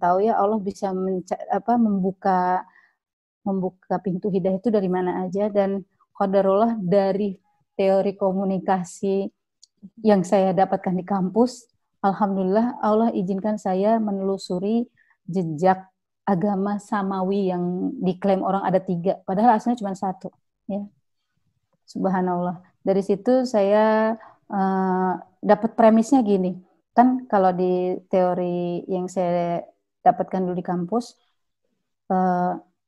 tahu ya Allah bisa membuka pintu hidayah itu dari mana aja, dan qadarullah dari teori komunikasi yang saya dapatkan di kampus, alhamdulillah Allah izinkan saya menelusuri jejak agama samawi yang diklaim orang ada 3, padahal aslinya cuma 1, ya. Subhanallah. Dari situ saya dapat premisnya gini, kan kalau di teori yang saya dapatkan dulu di kampus,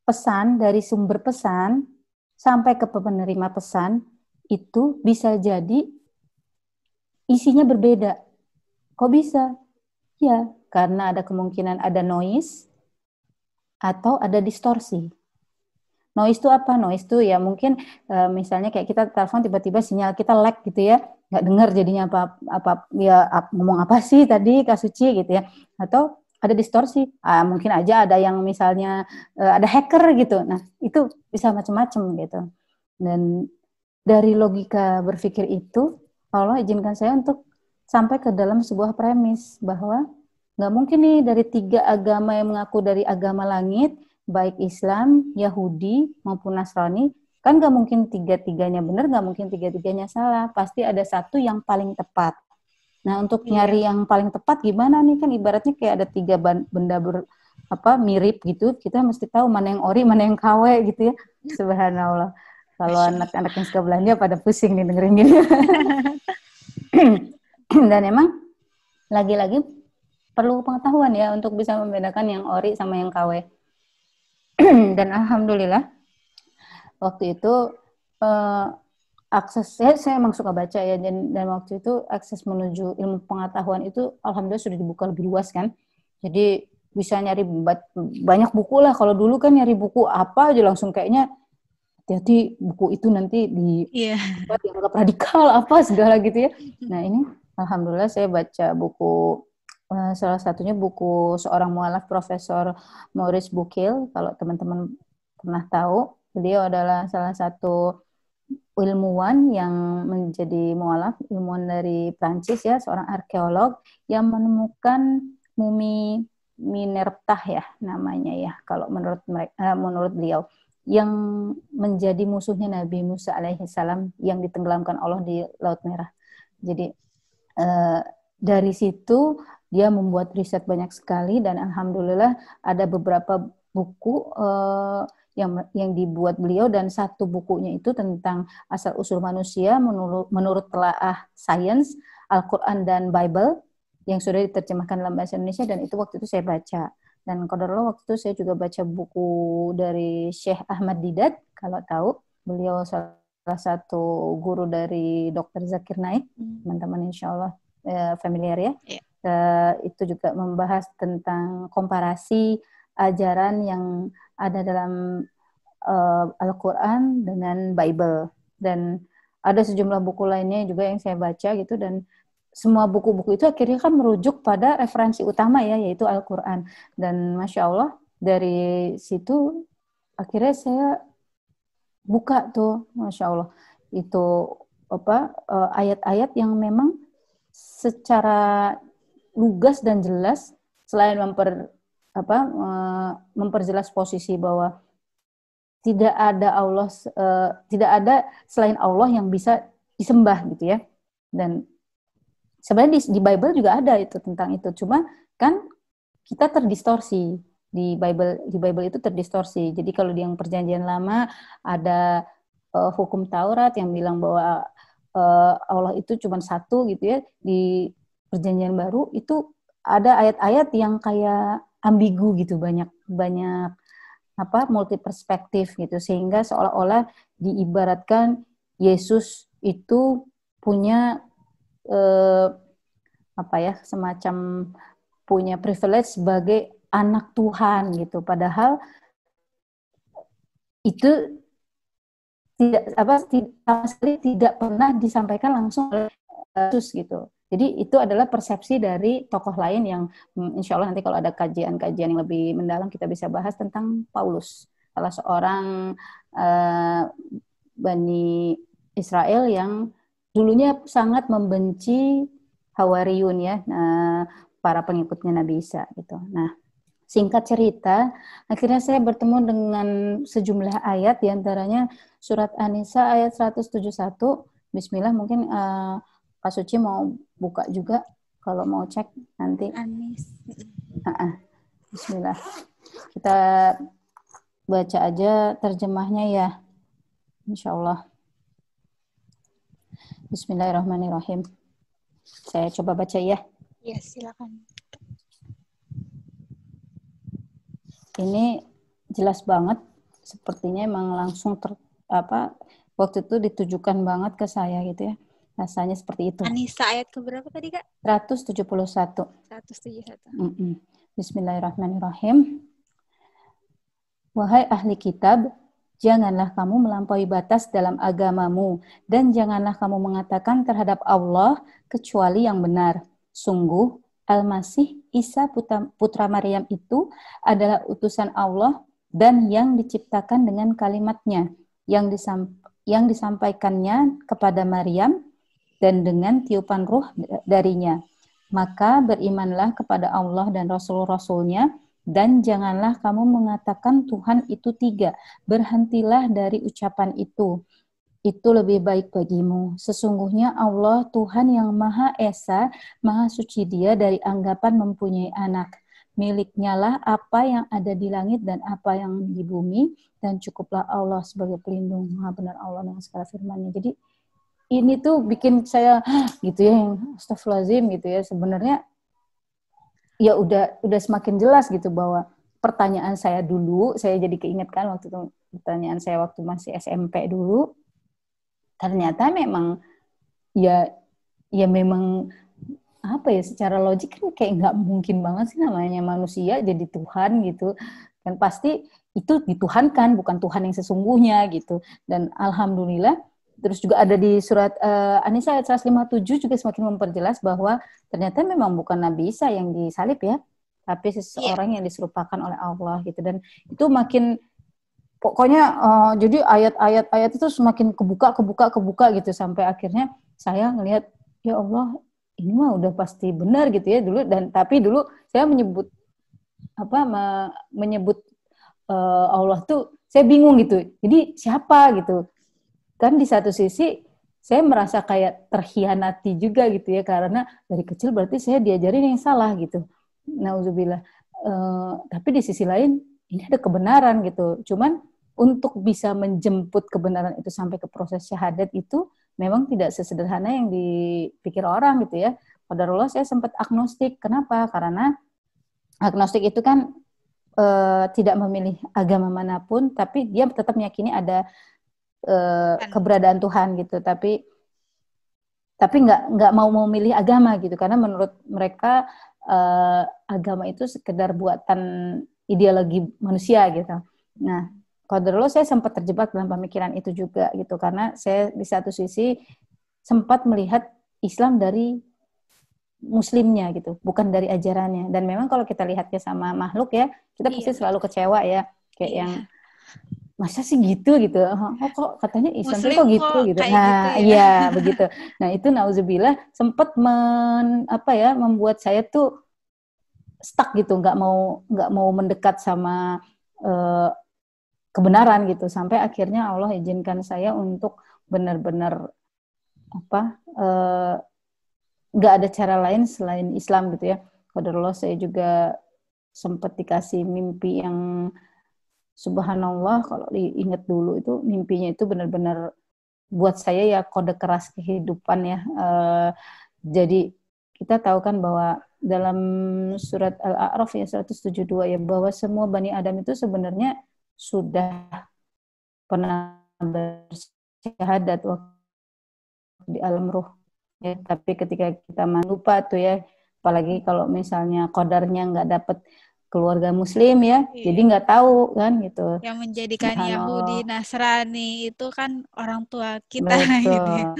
pesan dari sumber pesan sampai ke penerima pesan itu bisa jadi isinya berbeda. Kok bisa? Ya, karena ada kemungkinan ada noise atau ada distorsi. Noise itu apa? Noise itu ya mungkin misalnya kayak kita telepon tiba-tiba sinyal kita lag gitu ya, nggak dengar jadinya apa ya ngomong apa sih tadi Kak Suci gitu ya, atau ada distorsi, mungkin aja ada yang misalnya ada hacker gitu. Nah itu bisa macam-macam gitu. Dan dari logika berpikir itu Allah izinkan saya untuk sampai ke dalam sebuah premis bahwa nggak mungkin nih dari 3 agama yang mengaku dari agama langit, baik Islam, Yahudi, maupun Nasrani, kan nggak mungkin 3-3-nya benar, nggak mungkin 3-3-nya salah. Pasti ada satu yang paling tepat. Nah, untuk nyari yang paling tepat gimana nih? Kan ibaratnya kayak ada 3 benda mirip gitu. Kita mesti tahu mana yang ori, mana yang KW gitu ya. Subhanallah. Kalau anak-anak yang suka belanja pada pusing nih dengerin gini. Dan emang lagi-lagi perlu pengetahuan ya untuk bisa membedakan yang ori sama yang KW. Dan alhamdulillah waktu itu akses saya emang suka baca ya, dan waktu itu akses menuju ilmu pengetahuan itu alhamdulillah sudah dibuka lebih luas kan. Jadi bisa nyari banyak buku lah. Kalau dulu kan nyari buku apa aja langsung kayaknya hati-hati buku itu nanti dianggap radikal apa segala gitu ya. Nah ini alhamdulillah saya baca buku, salah satunya buku seorang mualaf Profesor Maurice Bucaille. Kalau teman-teman pernah tahu, beliau adalah salah satu ilmuwan yang menjadi mualaf, ilmuwan dari Prancis ya, seorang arkeolog yang menemukan mumi Minertah ya namanya ya, kalau menurut beliau, yang menjadi musuhnya Nabi Musa alaihissalam yang ditenggelamkan Allah di Laut Merah. Jadi dari situ dia membuat riset banyak sekali, dan alhamdulillah ada beberapa buku yang dibuat beliau, dan satu bukunya itu tentang asal-usul manusia menurut telaah sains, Al-Quran dan Bible yang sudah diterjemahkan dalam bahasa Indonesia, dan itu waktu itu saya baca. Dan qadarullah waktu itu saya juga baca buku dari Syekh Ahmad Didat, kalau tahu, beliau salah satu guru dari Dr. Zakir Naik, teman-teman insya Allah familiar ya. Itu juga membahas tentang komparasi ajaran yang ada dalam Al-Quran dengan Bible, dan ada sejumlah buku lainnya juga yang saya baca gitu, dan semua buku-buku itu akhirnya kan merujuk pada referensi utama ya, yaitu Al-Quran. Dan Masya Allah dari situ akhirnya saya buka tuh, Masya Allah, itu ayat-ayat yang memang secara lugas dan jelas, selain memperjelas posisi bahwa tidak ada selain Allah yang bisa disembah gitu ya. Dan sebenarnya di Bible juga ada itu tentang itu, cuma kan kita terdistorsi di Bible itu terdistorsi. Jadi kalau di yang perjanjian lama ada hukum Taurat yang bilang bahwa Allah itu cuma satu gitu ya. Di perjanjian baru itu ada ayat-ayat yang kayak ambigu gitu, banyak multi perspektif gitu, sehingga seolah-olah diibaratkan Yesus itu punya semacam punya privilege sebagai anak Tuhan gitu, padahal itu tidak pernah disampaikan langsung oleh Yesus gitu. Jadi itu adalah persepsi dari tokoh lain yang insya Allah nanti kalau ada kajian-kajian yang lebih mendalam kita bisa bahas tentang Paulus, salah seorang Bani Israel yang dulunya sangat membenci Hawariyun ya, para pengikutnya Nabi Isa gitu. Nah, Singkat cerita, akhirnya saya bertemu dengan sejumlah ayat, diantaranya surat An-Nisa ayat 171. Bismillah, mungkin Pak Suci mau buka juga, kalau mau cek nanti. Anis. Bismillah. Kita baca aja terjemahnya ya, insya Allah. Bismillahirrahmanirrahim. Saya coba baca ya. Ya, silakan. Ini jelas banget, sepertinya emang langsung waktu itu ditujukan banget ke saya gitu ya. Rasanya seperti itu. An-Nisa ayat keberapa tadi, Kak? 171. 171. Bismillahirrahmanirrahim. Wahai ahli kitab, janganlah kamu melampaui batas dalam agamamu, dan janganlah kamu mengatakan terhadap Allah kecuali yang benar. Sungguh, Al-Masih Isa putra Maryam itu adalah utusan Allah dan yang diciptakan dengan kalimatnya yang disampaikannya kepada Maryam dan dengan tiupan ruh darinya. Maka berimanlah kepada Allah dan Rasul-Rasulnya, dan janganlah kamu mengatakan Tuhan itu tiga. Berhentilah dari ucapan itu. Itu lebih baik bagimu. Sesungguhnya Allah Tuhan yang Maha Esa, Maha Suci Dia dari anggapan mempunyai anak. Miliknya lah apa yang ada di langit dan apa yang di bumi, dan cukuplah Allah sebagai pelindung. Maha benar Allah dengan segala firman-Nya. Jadi ini tuh bikin saya gitu ya, yang astagfirullahaladzim gitu ya. Sebenarnya ya udah semakin jelas gitu bahwa pertanyaan saya dulu, saya jadi keingetkan waktu itu pertanyaan saya waktu masih SMP dulu. Ternyata memang ya memang apa ya, secara logik kan kayak nggak mungkin banget sih namanya manusia jadi Tuhan gitu. Dan pasti itu dituhankan, bukan Tuhan yang sesungguhnya gitu. Dan alhamdulillah terus juga ada di surat An-Nisa ayat 157 juga semakin memperjelas bahwa ternyata memang bukan Nabi Isa yang disalib ya, tapi seseorang yang diserupakan oleh Allah gitu. Dan itu makin pokoknya jadi ayat-ayat itu semakin kebuka gitu sampai akhirnya saya ngelihat ya Allah, ini mah udah pasti benar gitu ya dulu. Dan tapi dulu saya menyebut Allah tuh saya bingung gitu. Jadi siapa gitu? Kan di satu sisi saya merasa kayak terhianati juga gitu ya, karena dari kecil berarti saya diajarin yang salah gitu. Nauzubillah. Tapi di sisi lain ini ada kebenaran gitu. Cuman untuk bisa menjemput kebenaran itu sampai ke proses syahadat itu memang tidak sesederhana yang dipikir orang gitu ya. Qadarullah saya sempat agnostik. Kenapa? Karena agnostik itu kan tidak memilih agama manapun, tapi dia tetap meyakini ada keberadaan Tuhan gitu. Tapi nggak mau memilih agama gitu, karena menurut mereka agama itu sekedar buatan ideologi manusia gitu. Nah, qadarullah saya sempat terjebak dalam pemikiran itu juga gitu, karena saya di satu sisi sempat melihat Islam dari muslimnya gitu, bukan dari ajarannya. Dan memang kalau kita lihatnya sama makhluk ya, kita pasti selalu kecewa ya, kayak yang masa sih gitu kok katanya Islam Muslim kok gitu nah gitu ya. iya begitu. Nah itu nauzubillah sempat membuat saya tuh stuck gitu, nggak mau mendekat sama kebenaran gitu, sampai akhirnya Allah izinkan saya untuk benar-benar nggak ada cara lain selain Islam gitu ya. Qadarullah saya juga sempat dikasih mimpi yang subhanallah, kalau diingat dulu itu mimpinya itu benar-benar buat saya ya kode keras kehidupan ya. Jadi kita tahu kan bahwa dalam surat Al-A'raf ya 172 ya, bahwa semua Bani Adam itu sebenarnya sudah pernah bersyahadat waktu di alam ruh ya. Tapi ketika kita lupa tuh ya, apalagi kalau misalnya qadarnya nggak dapet keluarga muslim ya, jadi nggak tahu kan gitu. Yang menjadikan Yahudi, Nasrani itu kan orang tua kita. Betul. Gitu ya.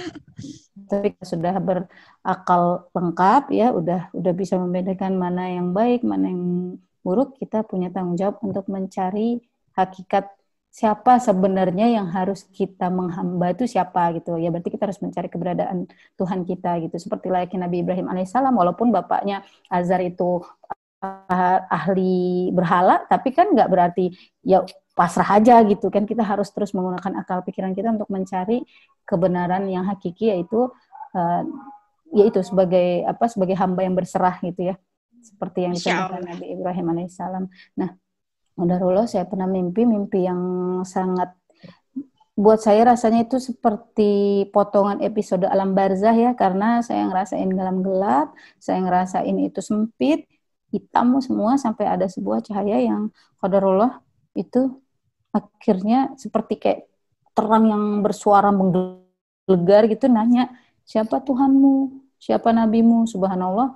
Tapi sudah berakal lengkap ya, udah bisa membedakan mana yang baik, mana yang buruk, kita punya tanggung jawab untuk mencari hakikat siapa sebenarnya yang harus kita menghamba itu siapa gitu ya. Berarti kita harus mencari keberadaan Tuhan kita gitu. Seperti layaknya Nabi Ibrahim alaihissalam, walaupun bapaknya Azar itu ahli berhala, tapi kan nggak berarti ya pasrah aja gitu kan. Kita harus terus menggunakan akal pikiran kita untuk mencari kebenaran yang hakiki, yaitu sebagai hamba yang berserah gitu ya, seperti yang Masya dicontohkan Allah. Nabi Ibrahim alaihissalam. Nah, qadarullah saya pernah mimpi yang sangat, buat saya rasanya itu seperti potongan episode alam barzah ya, karena saya ngerasain dalam gelap, saya ngerasain itu sempit, hitam semua, sampai ada sebuah cahaya yang qadarullah itu akhirnya seperti kayak terang yang bersuara menggelegar gitu, nanya, siapa Tuhanmu, siapa nabimu, subhanallah.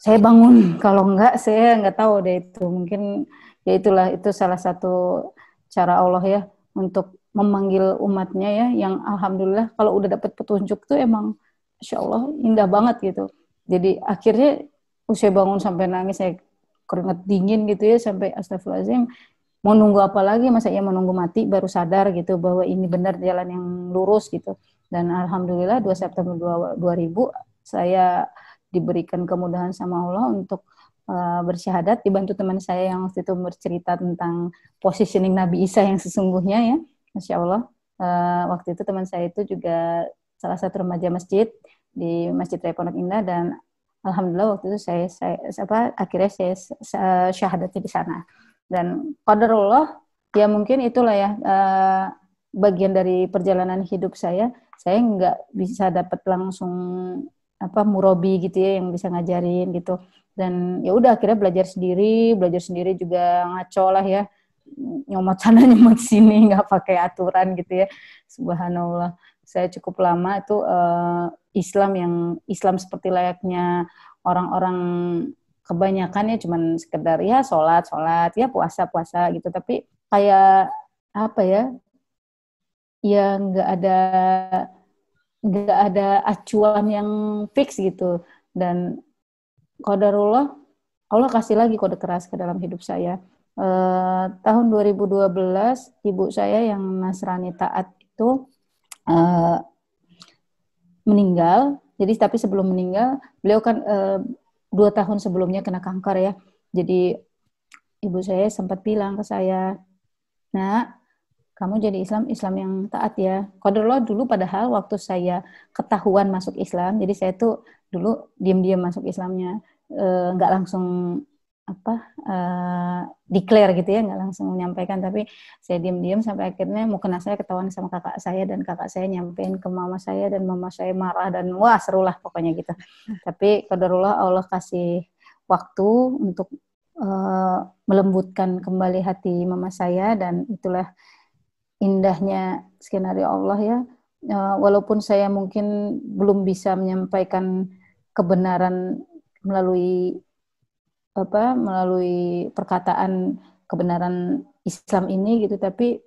Saya bangun, kalau enggak saya enggak tahu deh, itu mungkin ya itulah, itu salah satu cara Allah ya untuk memanggil umatnya ya, yang alhamdulillah kalau udah dapat petunjuk tuh emang Insya Allah indah banget gitu. Jadi akhirnya saya bangun sampai nangis, saya keringat dingin gitu ya, sampai astagfirullahaladzim, mau nunggu apa lagi, masa ya menunggu mati baru sadar gitu bahwa ini benar jalan yang lurus gitu. Dan alhamdulillah 2 September 2000 saya diberikan kemudahan sama Allah untuk bersyahadat, dibantu teman saya yang waktu itu bercerita tentang positioning Nabi Isa yang sesungguhnya ya. Masya Allah, waktu itu teman saya itu juga salah satu remaja masjid di Masjid Raya Pondok Indah, dan alhamdulillah waktu itu akhirnya saya syahadatnya di sana. Dan qadarullah ya, mungkin itulah ya bagian dari perjalanan hidup saya nggak bisa dapat langsung murabi gitu ya, yang bisa ngajarin gitu. Dan ya udah akhirnya belajar sendiri juga ngaco lah ya, nyomot sana nyomot sini, nggak pakai aturan gitu ya. Subhanallah, saya cukup lama itu Islam seperti layaknya orang-orang kebanyakan ya, cuman sekedar ya sholat ya, puasa gitu, tapi kayak apa ya, ya nggak ada acuan yang fix gitu. Dan qadarullah Allah kasih lagi kode keras ke dalam hidup saya. Tahun 2012 ibu saya yang Nasrani taat itu meninggal. Jadi tapi sebelum meninggal, beliau kan 2 tahun sebelumnya kena kanker ya. Jadi ibu saya sempat bilang ke saya, "Nak, kamu jadi Islam yang taat ya." Qadarullah dulu padahal waktu saya ketahuan masuk Islam, jadi saya tuh dulu diam-diam masuk Islamnya, nggak langsung declare gitu ya, nggak langsung menyampaikan, tapi saya diam-diam sampai akhirnya mukena saya ketahuan sama kakak saya, dan kakak saya nyampein ke mama saya, dan mama saya marah, dan wah serulah pokoknya gitu. Tapi qadarullah Allah kasih waktu untuk melembutkan kembali hati mama saya, dan itulah indahnya skenario Allah ya. Walaupun saya mungkin belum bisa menyampaikan kebenaran melalui perkataan kebenaran Islam ini gitu, tapi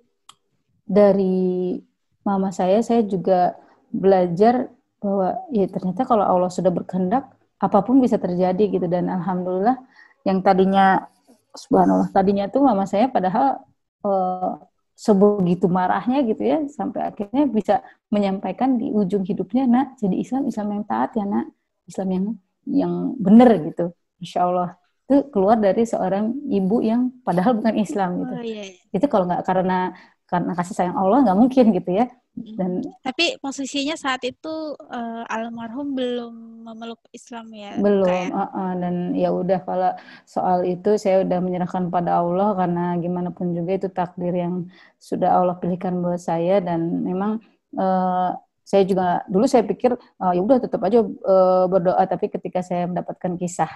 dari mama saya juga belajar bahwa ya ternyata kalau Allah sudah berkehendak, apapun bisa terjadi gitu. Dan alhamdulillah, yang subhanallah, tadinya tuh mama saya padahal sebegitu marahnya gitu ya, sampai akhirnya bisa menyampaikan di ujung hidupnya, "Nak, jadi Islam yang taat ya nak, Islam yang benar gitu." Insya Allah itu keluar dari seorang ibu yang padahal bukan Islam gitu. Oh, iya. Itu kalau nggak karena kasih sayang Allah, nggak mungkin gitu ya. Dan tapi posisinya saat itu almarhum belum memeluk Islam ya, belum, kayak. Dan ya udah, kalau soal itu saya udah menyerahkan pada Allah, karena gimana pun juga itu takdir yang sudah Allah pilihkan buat saya. Dan memang saya juga dulu saya pikir ya udah tetap aja berdoa, tapi ketika saya mendapatkan kisah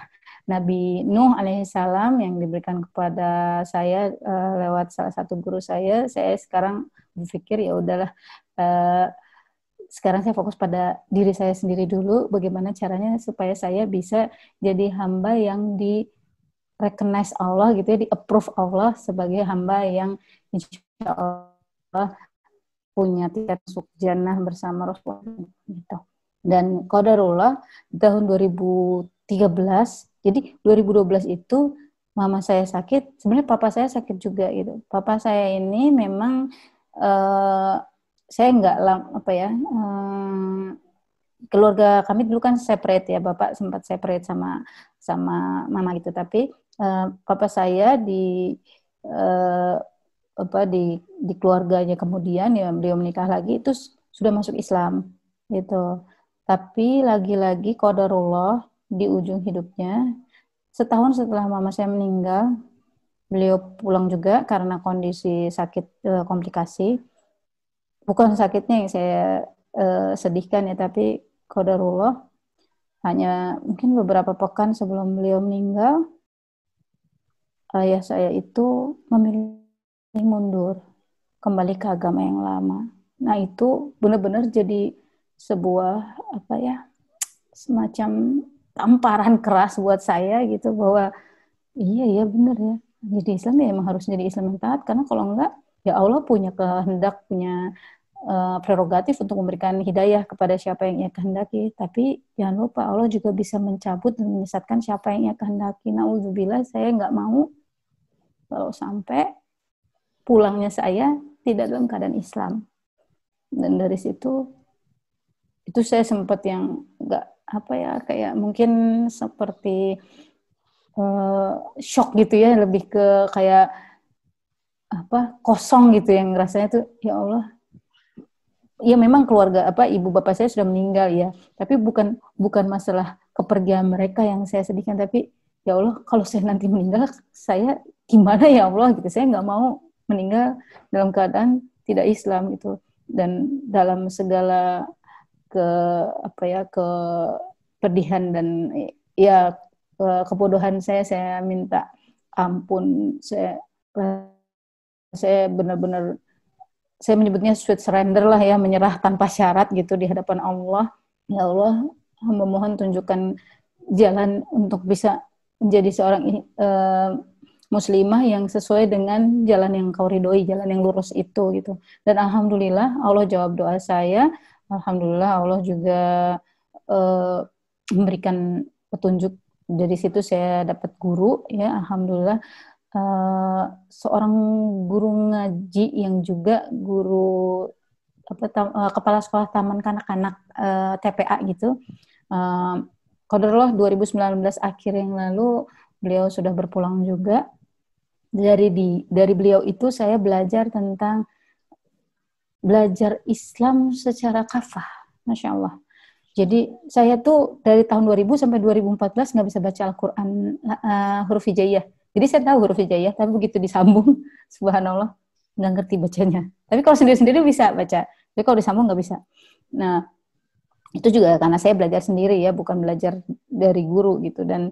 Nabi Nuh alaihissalam yang diberikan kepada saya lewat salah satu guru saya sekarang berpikir ya udahlah, sekarang saya fokus pada diri saya sendiri dulu, bagaimana caranya supaya saya bisa jadi hamba yang di recognize Allah gitu ya, di approve Allah sebagai hamba yang insya Allah punya tiket masuk jannah bersama Rasulullah gitu. Dan qadarullah di tahun 2013, jadi 2012 itu mama saya sakit, sebenarnya papa saya sakit juga gitu. Papa saya ini memang saya nggak keluarga kami dulu kan separate ya, bapak sempat separate sama mama gitu, tapi papa saya uh, di keluarganya kemudian ya beliau menikah lagi itu sudah masuk Islam gitu. Tapi lagi-lagi qadarullah di ujung hidupnya, setahun setelah mama saya meninggal, beliau pulang juga karena kondisi sakit, komplikasi. Bukan sakitnya yang saya sedihkan ya, tapi qadarullah hanya mungkin beberapa pekan sebelum beliau meninggal, ayah saya itu memilih mundur kembali ke agama yang lama. Nah itu benar-benar jadi sebuah apa ya, semacam tamparan keras buat saya gitu, bahwa iya ya benar ya, jadi Islam ya emang harus jadi Islam yang taat, karena kalau enggak ya Allah punya kehendak, punya prerogatif untuk memberikan hidayah kepada siapa yang Ia kehendaki. Tapi jangan lupa Allah juga bisa mencabut dan menyesatkan siapa yang Ia kehendaki. Nauzubillah, saya nggak mau kalau sampai pulangnya saya tidak dalam keadaan Islam. Dan dari situ itu saya sempat yang nggak apa ya, kayak mungkin seperti shock gitu ya, lebih ke kayak apa, kosong gitu, yang rasanya tuh ya Allah. Ya memang keluarga apa, ibu bapak saya sudah meninggal ya, tapi bukan masalah kepergian mereka yang saya sedihkan, tapi ya Allah, kalau saya nanti meninggal saya gimana ya Allah gitu. Saya nggak mau meninggal dalam keadaan tidak Islam gitu. Dan dalam segala ke apa ya, kepedihan dan ya kebodohan saya minta ampun. Saya benar-benar, saya menyebutnya sweet surrender lah ya, menyerah tanpa syarat gitu di hadapan Allah. Ya Allah, hamba mohon tunjukkan jalan untuk bisa menjadi seorang muslimah yang sesuai dengan jalan yang kau ridhoi, jalan yang lurus itu gitu. Dan alhamdulillah Allah jawab doa saya. Alhamdulillah Allah juga memberikan petunjuk. Dari situ saya dapat guru ya, alhamdulillah. Seorang guru ngaji yang juga guru kepala sekolah taman kanak-kanak, TPA gitu. Qadarullah 2019 akhir yang lalu beliau sudah berpulang juga. Dari beliau itu saya belajar Islam secara kafah, Masya Allah. Jadi saya tuh dari tahun 2000 sampai 2014 nggak bisa baca Al-Quran huruf hijaiyah. Jadi saya tahu huruf hijaiyah, tapi begitu disambung, subhanallah, nggak ngerti bacanya. Tapi kalau sendiri-sendiri bisa baca, tapi kalau disambung nggak bisa. Nah, itu juga karena saya belajar sendiri ya, bukan belajar dari guru gitu. Dan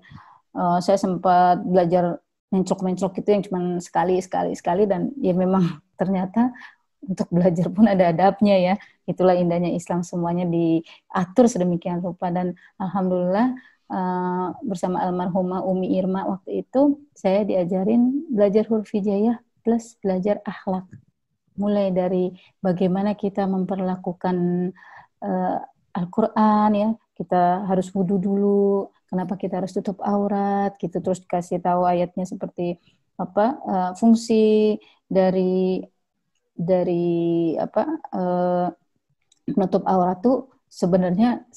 saya sempat belajar mencok-mencok gitu yang cuma sekali, dan ya memang ternyata untuk belajar pun ada adabnya ya. Itulah indahnya Islam, semuanya diatur sedemikian rupa. Dan alhamdulillah bersama almarhumah Umi Irma waktu itu saya diajarin belajar huruf hijaiyah plus belajar akhlak. Mulai dari bagaimana kita memperlakukan Al-Quran ya, kita harus wudhu dulu, kenapa kita harus tutup aurat gitu, terus dikasih tahu ayatnya seperti apa, fungsi dari apa, menutup aurat tuh sebenarnya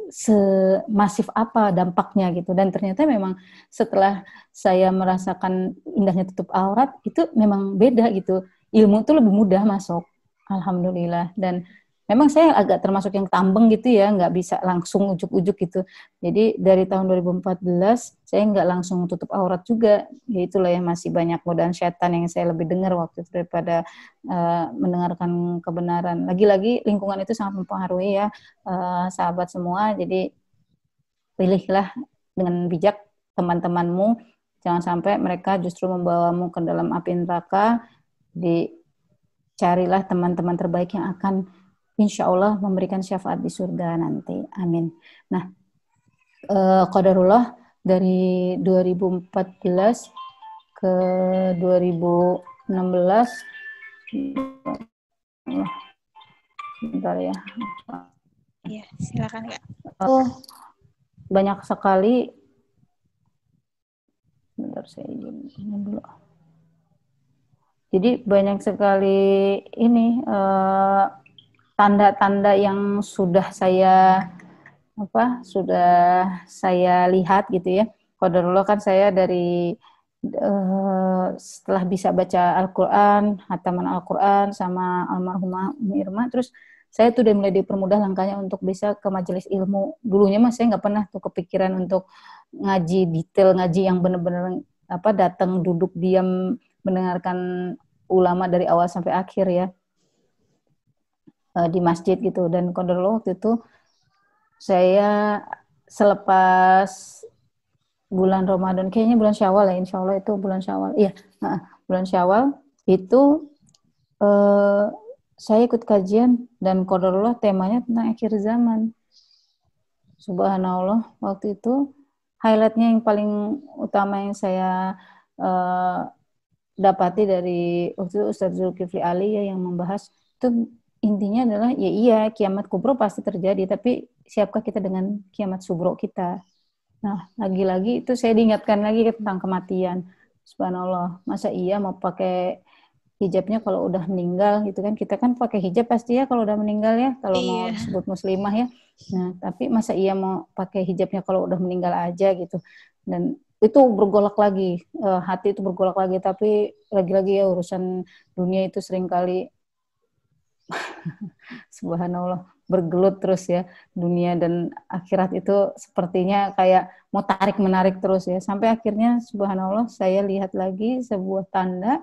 semasif apa dampaknya gitu. Dan ternyata memang setelah saya merasakan indahnya tutup aurat itu memang beda gitu, ilmu tuh lebih mudah masuk, alhamdulillah. Dan memang saya agak termasuk yang tambeng gitu ya, nggak bisa langsung ujuk-ujuk gitu. Jadi dari tahun 2014 saya nggak langsung tutup aurat juga. Ya itulah yang masih banyak godaan setan yang saya lebih dengar waktu itu daripada mendengarkan kebenaran. Lagi-lagi lingkungan itu sangat mempengaruhi ya, sahabat semua. Jadi pilihlah dengan bijak teman-temanmu. Jangan sampai mereka justru membawamu ke dalam api neraka. Dicarilah teman-teman terbaik yang akan insya Allah memberikan syafaat di surga nanti. Amin. Nah, qadarullah dari 2014 ke 2016, bentar ya. Iya, silakan Kak. Banyak sekali. Bentar saya ini dulu. Jadi banyak sekali ini tanda-tanda yang sudah saya sudah saya lihat gitu ya. Qadarullah kan saya dari setelah bisa baca Al-Quran, hataman Al-Quran sama almarhumah Umi Irma, terus saya tuh udah mulai dipermudah langkahnya untuk bisa ke majelis ilmu. Dulunya mah saya nggak pernah tuh kepikiran untuk ngaji detail, ngaji yang bener-bener datang duduk diam mendengarkan ulama dari awal sampai akhir ya di masjid gitu. Dan qadarullah waktu itu saya selepas bulan Ramadan, kayaknya bulan Syawal ya, insya Allah itu bulan Syawal. Iya, bulan Syawal itu eh, saya ikut kajian dan qadarullah temanya tentang akhir zaman. Subhanallah, waktu itu highlightnya yang paling utama yang saya eh, dapati dari waktu itu Ustadz Zulkifli Ali ya yang membahas itu intinya adalah ya iya kiamat kubro pasti terjadi, tapi siapkah kita dengan kiamat subro kita? Nah, lagi-lagi itu saya diingatkan lagi tentang kematian. Subhanallah, masa iya mau pakai hijabnya kalau udah meninggal gitu kan? Kita kan pakai hijab pasti ya kalau udah meninggal ya, kalau mau Iya. disebut muslimah ya. Nah, tapi masa iya mau pakai hijabnya kalau udah meninggal aja gitu. Dan itu bergolak lagi, hati itu bergolak lagi, tapi lagi-lagi ya urusan dunia itu seringkali subhanallah bergelut terus ya, dunia dan akhirat itu sepertinya kayak mau tarik menarik terus ya, sampai akhirnya subhanallah saya lihat lagi sebuah tanda,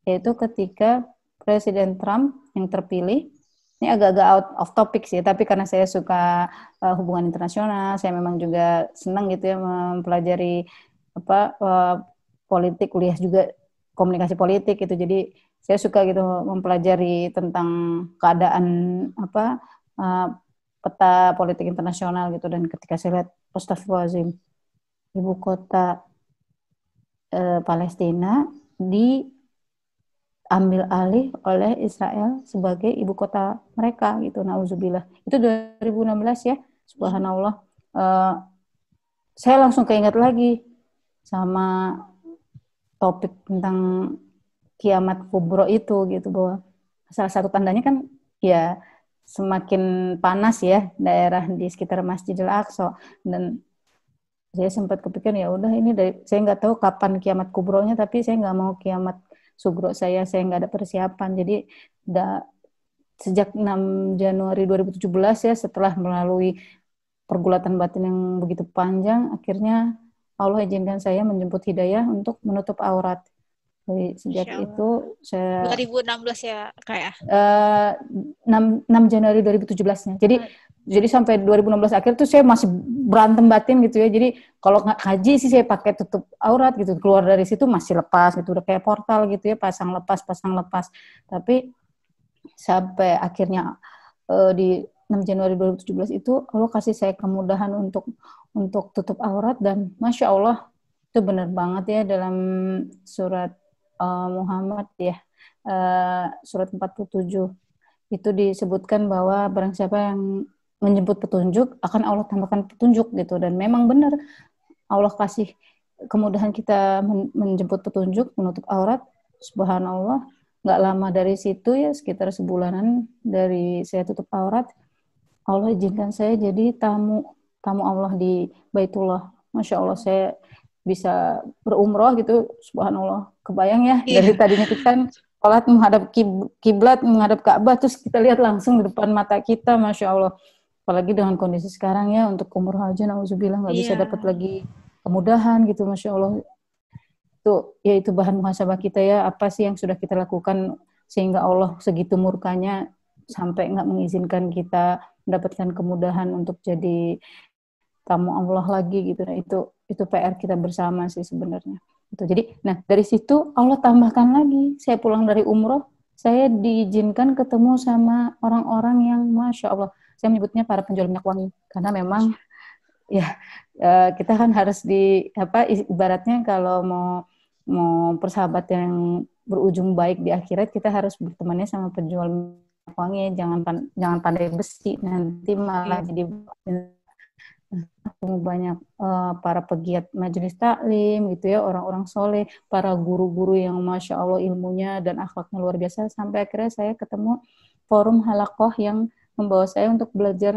yaitu ketika Presiden Trump yang terpilih, ini agak-agak out of topic sih, tapi karena saya suka hubungan internasional, saya memang juga senang gitu ya mempelajari politik, kuliah juga komunikasi politik gitu. Jadi saya suka gitu mempelajari tentang keadaan uh, peta politik internasional gitu. Dan ketika saya lihat Astagfirullahaladzim, ibu kota Palestina diambil alih oleh Israel sebagai ibu kota mereka gitu. Nauzubillah. Itu 2016 ya. Subhanallah. Saya langsung keinget lagi sama topik tentang kiamat kubro itu gitu, bahwa salah satu tandanya kan ya semakin panas ya daerah di sekitar Masjidil Aqsa. Dan saya sempat kepikiran ya udah ini saya nggak tahu kapan kiamat kubronya, tapi saya nggak mau kiamat sugro saya nggak ada persiapan. Jadi udah sejak 6 Januari 2017 ya, setelah melalui pergulatan batin yang begitu panjang, akhirnya Allah izinkan saya menjemput hidayah untuk menutup aurat. Jadi sejak itu saya 2016 ya kayak 6 Januari 2017-nya. Jadi sampai 2016 akhir tuh saya masih berantem batin gitu ya. Jadi kalau haji sih saya pakai tutup aurat gitu. Keluar dari situ masih lepas gitu. Udah kayak portal gitu ya, pasang lepas. Tapi sampai akhirnya di 6 Januari 2017 itu Allah kasih saya kemudahan untuk tutup aurat. Dan Masya Allah itu benar banget ya, dalam surat Muhammad ya, surat 47 itu disebutkan bahwa barang siapa yang menjemput petunjuk akan Allah tambahkan petunjuk gitu. Dan memang benar Allah kasih kemudahan kita menjemput petunjuk, menutup aurat. Subhanallah, nggak lama dari situ ya, sekitar sebulanan dari saya tutup aurat, Allah izinkan saya jadi tamu Allah di Baitullah. Masya Allah, saya bisa berumroh gitu. Subhanallah, kebayang ya, dari tadinya kita kan sholat menghadap kiblat, menghadap Ka'bah, terus kita lihat langsung di depan mata kita. Masya Allah, apalagi dengan kondisi sekarang ya, untuk umroh aja nauzubillah nggak bisa dapat lagi kemudahan gitu. Masya Allah, itu bahan muhasabah kita ya, apa sih yang sudah kita lakukan sehingga Allah segitu murkanya sampai nggak mengizinkan kita mendapatkan kemudahan untuk jadi tamu Allah lagi gitu. Nah, itu PR kita bersama sih sebenarnya. Itu jadi, nah dari situ Allah tambahkan lagi, saya pulang dari umroh, saya diizinkan ketemu sama orang-orang yang Masya Allah, saya menyebutnya para penjual minyak wangi, karena memang ya kita kan harus ibaratnya kalau mau persahabatan yang berujung baik di akhirat, kita harus bertemannya sama penjual minyak wangi. Jangan pandai besi, nanti malah jadi banyak para pegiat majelis taklim gitu ya, orang-orang soleh, para guru-guru yang Masya Allah ilmunya dan akhlaknya luar biasa. Sampai akhirnya saya ketemu forum halakoh yang membawa saya untuk belajar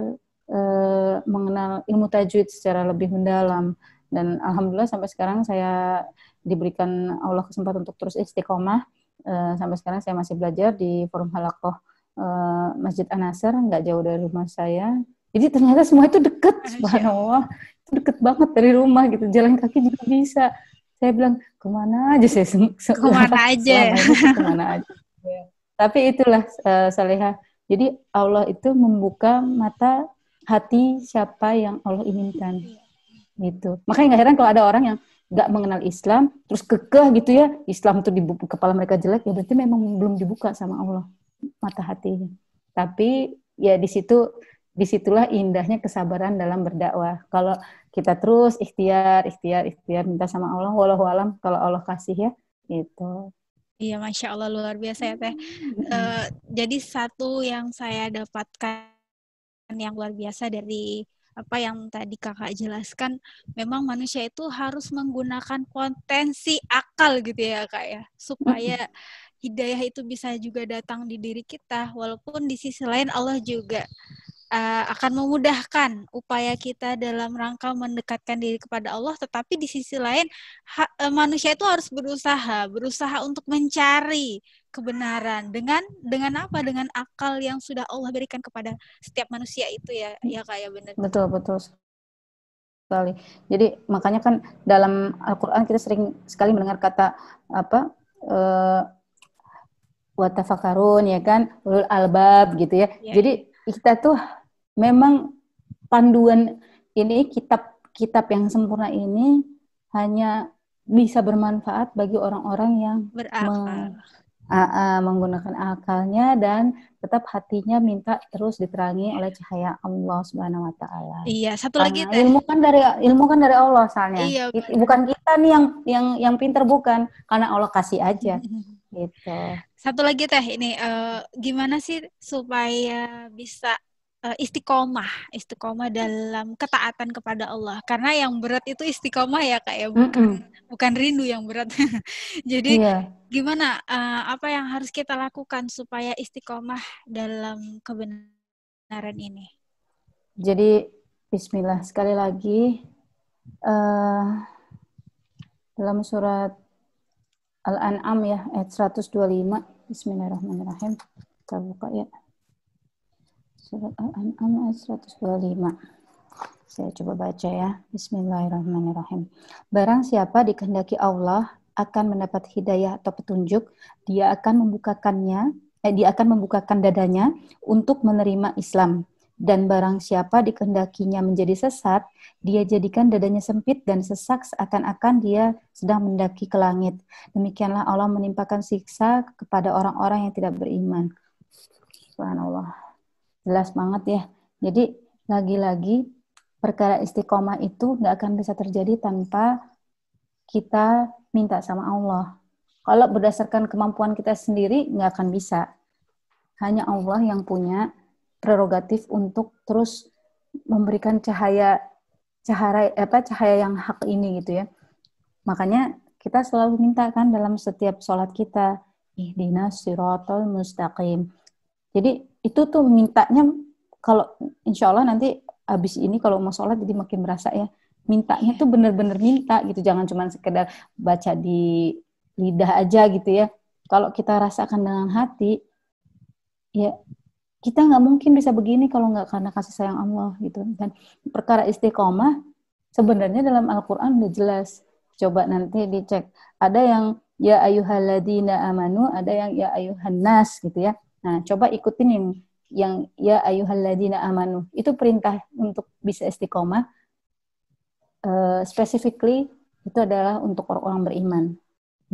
mengenal ilmu tajwid secara lebih mendalam. Dan alhamdulillah sampai sekarang saya diberikan Allah kesempatan untuk terus istiqomah. Sampai sekarang saya masih belajar di Forum Halaqoh Masjid An-Nasr, nggak jauh dari rumah saya. Jadi ternyata semua itu dekat, subhanallah. Itu deket banget dari rumah gitu, jalan kaki juga bisa. Saya bilang, kemana aja saya Kemana aja. selama ini tuh kemana aja. Tapi itulah Salihah. Jadi Allah itu membuka mata hati siapa yang Allah inginkan. Gitu. Makanya nggak heran kalau ada orang yang nggak mengenal Islam, terus kekeh gitu ya, Islam itu di kepala mereka jelek, ya berarti memang belum dibuka sama Allah mata hatinya. Tapi ya disitulah indahnya kesabaran dalam berdakwah. Kalau kita terus ikhtiar minta sama Allah, wallahu alam kalau Allah kasih ya, itu. Iya, Masya Allah, luar biasa ya Teh. Jadi satu yang saya dapatkan yang luar biasa dari apa yang tadi Kakak jelaskan, memang manusia itu harus menggunakan potensi akal gitu ya Kak ya, supaya hidayah itu bisa juga datang di diri kita, walaupun di sisi lain Allah juga akan memudahkan upaya kita dalam rangka mendekatkan diri kepada Allah, tetapi di sisi lain manusia itu harus berusaha untuk mencari kebenaran dengan apa? Dengan akal yang sudah Allah berikan kepada setiap manusia itu ya Kak ya, benar. Betul sekali. Jadi makanya kan dalam Al-Qur'an kita sering sekali mendengar kata apa? Wa tafakarun ya kan, ulul albab gitu ya. Jadi kita tuh memang panduan ini, kitab yang sempurna ini hanya bisa bermanfaat bagi orang-orang yang berakal. Menggunakan akalnya dan tetap hatinya minta terus diterangi oleh cahaya Allah Subhanahu wa taala. Iya, satu lagi Teh. Ilmu kan dari Allah soalnya. Iya, bukan kita nih yang pinter, bukan, karena Allah kasih aja. Gitu. Satu lagi Teh, ini gimana sih supaya bisa istiqomah dalam ketaatan kepada Allah, karena yang berat itu istiqomah ya Kak ya, bukan rindu yang berat. Jadi gimana apa yang harus kita lakukan supaya istiqomah dalam kebenaran ini? Jadi bismillah, sekali lagi dalam surat Al-An'am ya, ayat 125. Bismillahirrahmanirrahim. Kita buka ya. Surat Al-An'am ayat 125. Saya coba baca ya. Bismillahirrahmanirrahim. Barang siapa dikehendaki Allah akan mendapat hidayah atau petunjuk, dia akan membukakan dadanya untuk menerima Islam. Dan barang siapa dikehendakinya menjadi sesat, dia jadikan dadanya sempit dan sesak seakan-akan dia sedang mendaki ke langit. Demikianlah Allah menimpakan siksa kepada orang-orang yang tidak beriman. Subhanallah. Jelas banget ya. Jadi lagi-lagi perkara istiqomah itu nggak akan bisa terjadi tanpa kita minta sama Allah. Kalau berdasarkan kemampuan kita sendiri nggak akan bisa. Hanya Allah yang punya prerogatif untuk terus memberikan cahaya yang hak ini gitu ya. Makanya kita selalu minta kan dalam setiap sholat kita, ihdinas siratal mustaqim. Jadi itu tuh mintanya, kalau insya Allah nanti abis ini kalau mau sholat jadi makin berasa ya, mintanya tuh bener-bener minta gitu, jangan cuma sekedar baca di lidah aja gitu ya. Kalau kita rasakan dengan hati, ya kita nggak mungkin bisa begini kalau nggak karena kasih sayang Allah gitu. Dan perkara istiqomah sebenarnya dalam Al-Quran udah jelas. Coba nanti dicek. Ada yang ya ayyuhalladzina amanu, ada yang ya ayyuhan nas gitu ya. Nah, coba ikutin yang ya ayyuhalladzina amanu. Itu perintah untuk bisa istiqomah. Specifically itu adalah untuk orang-orang beriman.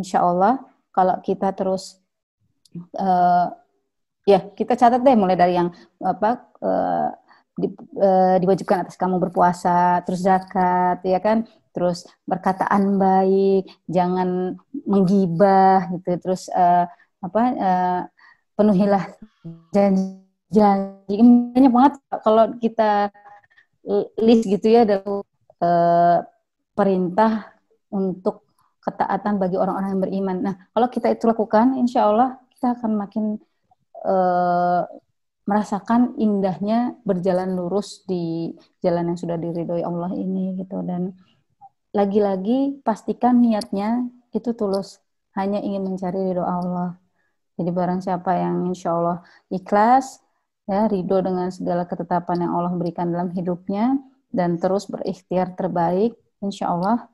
Insya Allah kalau kita terus ya kita catat deh, mulai dari yang diwajibkan atas kamu berpuasa, terus zakat, ya kan, terus perkataan baik, jangan menggibah gitu, terus penuhilah janji. Banyak banget kalau kita list gitu ya, dalam perintah untuk ketaatan bagi orang-orang yang beriman. Nah, kalau kita itu lakukan, insya Allah kita akan makin merasakan indahnya berjalan lurus di jalan yang sudah diridhoi Allah ini gitu. Dan lagi-lagi pastikan niatnya itu tulus, hanya ingin mencari ridho Allah. Jadi barang siapa yang insya Allah ikhlas, ya ridho dengan segala ketetapan yang Allah berikan dalam hidupnya, dan terus berikhtiar terbaik, insya Allah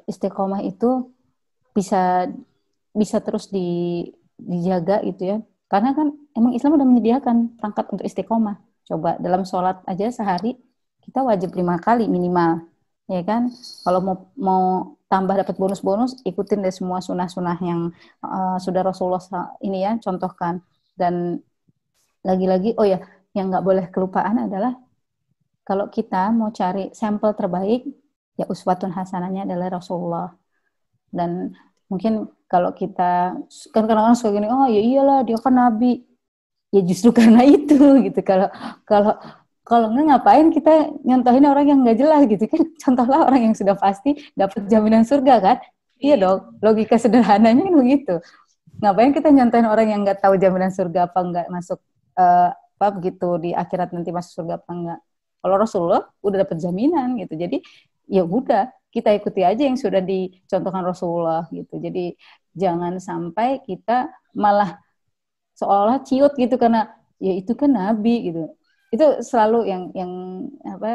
istiqomah itu bisa bisa terus dijaga gitu ya. Karena kan emang Islam udah menyediakan perangkat untuk istiqomah. Coba dalam sholat aja sehari kita wajib 5 kali minimal, ya kan? Kalau mau tambah dapat bonus-bonus, ikutin deh semua sunah-sunah yang sudah Rasulullah ini ya contohkan. Dan lagi-lagi, oh ya, yang nggak boleh kelupaan adalah kalau kita mau cari sampel terbaik, ya uswatun hasanahnya adalah Rasulullah. Dan mungkin kalau kita kan kadang-kadang suka gini, oh ya iyalah dia kan nabi, ya justru karena itu gitu. Kalau kalau nggak, ngapain kita nyontohin orang yang nggak jelas gitu kan? Contohlah orang yang sudah pasti dapat jaminan surga kan? Iya dong, logika sederhananya kan begitu. Ngapain kita nyontohin orang yang nggak tahu jaminan surga apa nggak masuk apa begitu di akhirat nanti masuk surga apa enggak? Kalau Rasulullah udah dapat jaminan gitu, jadi ya udah kita ikuti aja yang sudah dicontohkan Rasulullah gitu. Jadi jangan sampai kita malah seolah ciut gitu karena ya itu kan nabi gitu. Itu selalu yang apa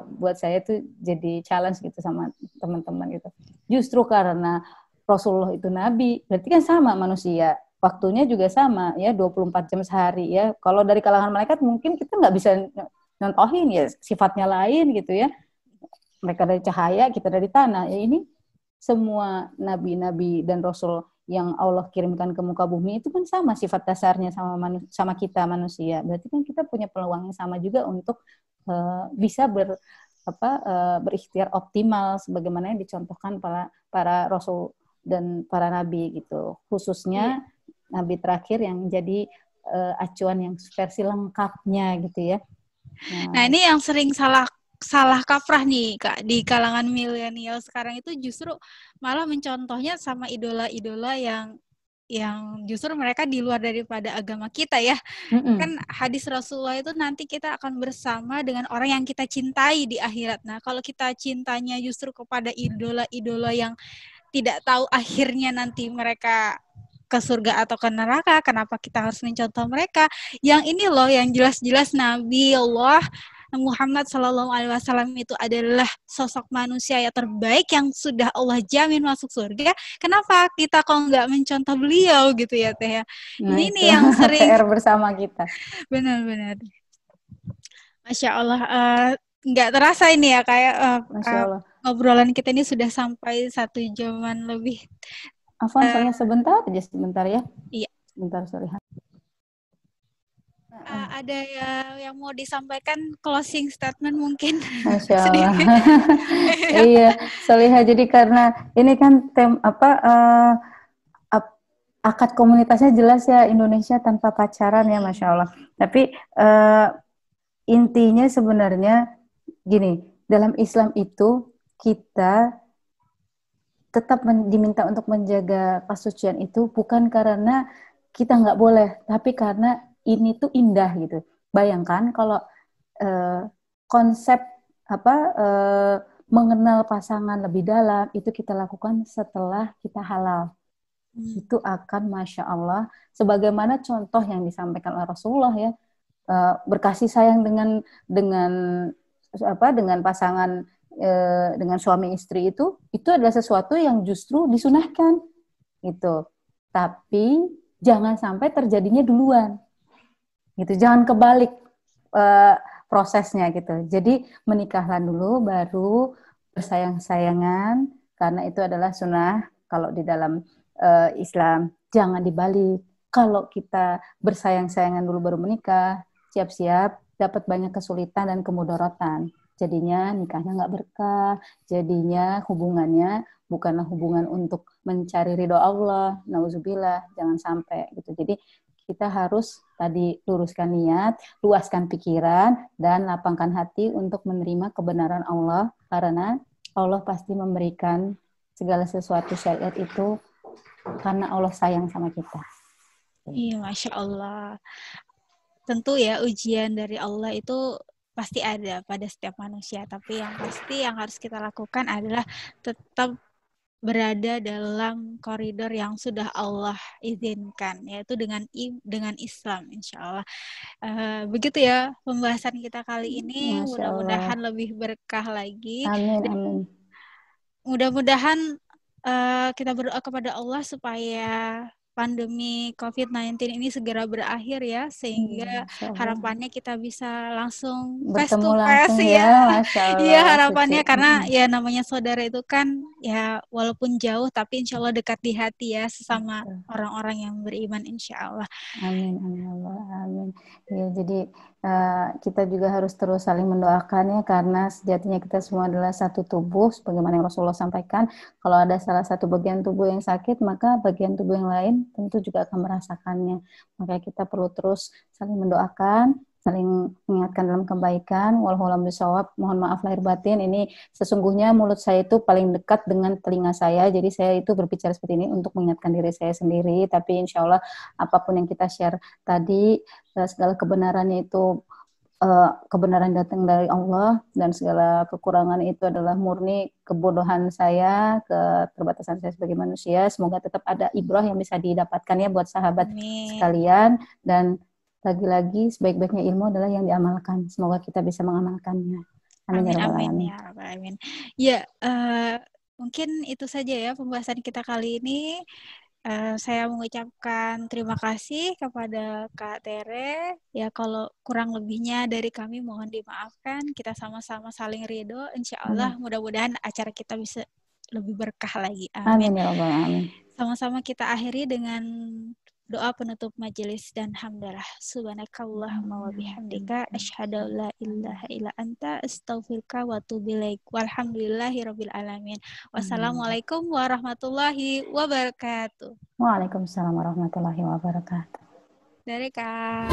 buat saya tuh jadi challenge gitu sama teman-teman gitu. Justru karena Rasulullah itu nabi, berarti kan sama manusia. Waktunya juga sama ya, 24 jam sehari ya. Kalau dari kalangan malaikat mungkin kita nggak bisa nyontohin ya, sifatnya lain gitu ya. Mereka dari cahaya, kita dari tanah. Ya ini semua nabi-nabi dan rasul yang Allah kirimkan ke muka bumi itu kan sama sifat dasarnya sama kita manusia. Berarti kan kita punya peluang yang sama juga untuk bisa berikhtiar optimal sebagaimana yang dicontohkan para rasul dan para nabi gitu. Khususnya nabi terakhir yang jadi acuan yang versi lengkapnya gitu ya. Nah, ini yang sering salah kaprah nih Kak di kalangan milenial sekarang itu justru malah mencontohnya sama idola-idola yang justru mereka di luar daripada agama kita ya. Kan hadis Rasulullah itu nanti kita akan bersama dengan orang yang kita cintai di akhirat. Nah, kalau kita cintanya justru kepada idola-idola yang tidak tahu akhirnya nanti mereka ke surga atau ke neraka, kenapa kita harus mencontoh mereka? Yang ini loh yang jelas-jelas Nabi Allah Muhammad SAW itu adalah sosok manusia yang terbaik yang sudah Allah jamin masuk surga. Kenapa kita kok nggak mencontoh beliau gitu ya Teh ya? Nah, ini yang sering PR bersama kita. Benar-benar. Masya Allah, nggak terasa ini ya kayak Masya Allah. ngobrolan kita ini sudah sampai 1 jaman lebih. Afwan, soalnya sebentar ya. Iya. Sebentar, sorry. Ada yang mau disampaikan closing statement mungkin? Masya Allah. Iya, Solihah. Jadi karena ini kan akad komunitasnya jelas ya, Indonesia tanpa pacaran ya, Masya Allah. Tapi intinya sebenarnya gini, dalam Islam itu kita tetap diminta untuk menjaga kesucian itu bukan karena kita nggak boleh, tapi karena ini tuh indah gitu. Bayangkan kalau konsep mengenal pasangan lebih dalam itu kita lakukan setelah kita halal. Itu akan Masya Allah, sebagaimana contoh yang disampaikan oleh Rasulullah ya, berkasih sayang dengan pasangan, dengan suami istri itu adalah sesuatu yang justru disunahkan gitu. Tapi jangan sampai terjadinya duluan gitu, jangan kebalik prosesnya gitu. Jadi menikahlah dulu baru bersayang-sayangan, karena itu adalah sunnah kalau di dalam Islam. Jangan dibalik, kalau kita bersayang-sayangan dulu baru menikah, siap-siap dapat banyak kesulitan dan kemudaratan. Jadinya nikahnya nggak berkah, jadinya hubungannya bukanlah hubungan untuk mencari ridho Allah, nauzubillah, jangan sampai gitu. Jadi kita harus tadi luruskan niat, luaskan pikiran, dan lapangkan hati untuk menerima kebenaran Allah, karena Allah pasti memberikan segala sesuatu syariat itu karena Allah sayang sama kita. Iya, Masya Allah. tentu ya ujian dari Allah itu pasti ada pada setiap manusia, tapi yang pasti yang harus kita lakukan adalah tetap berada dalam koridor yang sudah Allah izinkan, yaitu dengan Islam, insya Allah. Begitu ya pembahasan kita kali ini. Masya Allah. Mudah-mudahan lebih berkah lagi. Amin, Dan amin. mudah-mudahan kita berdoa kepada Allah supaya pandemi COVID-19 ini segera berakhir ya, sehingga Masya Allah. harapannya kita bisa langsung face Bertemu to langsung face ya, ya. Masya Iya Allah, suci. harapannya, karena ya namanya saudara itu kan ya walaupun jauh tapi insya Allah dekat di hati ya, sesama orang-orang yang beriman insya Allah. Amin, amin Allah, amin. Ya, jadi kita juga harus terus saling mendoakan ya, karena sejatinya kita semua adalah satu tubuh, sebagaimana yang Rasulullah sampaikan. Kalau ada salah satu bagian tubuh yang sakit, maka bagian tubuh yang lain tentu juga akan merasakannya. Maka kita perlu terus saling mendoakan, saling mengingatkan dalam kebaikan. Wallahu a'lam bishawab. Mohon maaf lahir batin. Ini sesungguhnya mulut saya itu paling dekat dengan telinga saya. Jadi saya itu berbicara seperti ini untuk mengingatkan diri saya sendiri. Tapi insya Allah apapun yang kita share tadi, segala kebenarannya itu kebenaran datang dari Allah, dan segala kekurangan itu adalah murni kebodohan saya, keterbatasan saya sebagai manusia. Semoga tetap ada ibrah yang bisa didapatkan ya buat sahabat sekalian. Dan lagi-lagi sebaik-baiknya ilmu adalah yang diamalkan. Semoga kita bisa mengamalkannya. Amin, amin, ya rabbal amin alamin. ya rabbal alamin. Ya, mungkin itu saja ya pembahasan kita kali ini. Saya mengucapkan terima kasih kepada Kak Tere. Ya, kalau kurang lebihnya dari kami mohon dimaafkan. Kita sama-sama saling ridho. Insya Allah mudah-mudahan acara kita bisa lebih berkah lagi. Amin. Amin, ya rabbal alamin. Sama-sama kita akhiri dengan doa penutup majelis dan hamdalah. Subhanakallahumma wa bihamdika asyhadu an la ilaha illa anta astaghfiruka wa atubu ilaik. Walhamdulillahirabbil alamin. Wassalamualaikum warahmatullahi wabarakatuh. Waalaikumsalam warahmatullahi wabarakatuh. Dari Kak.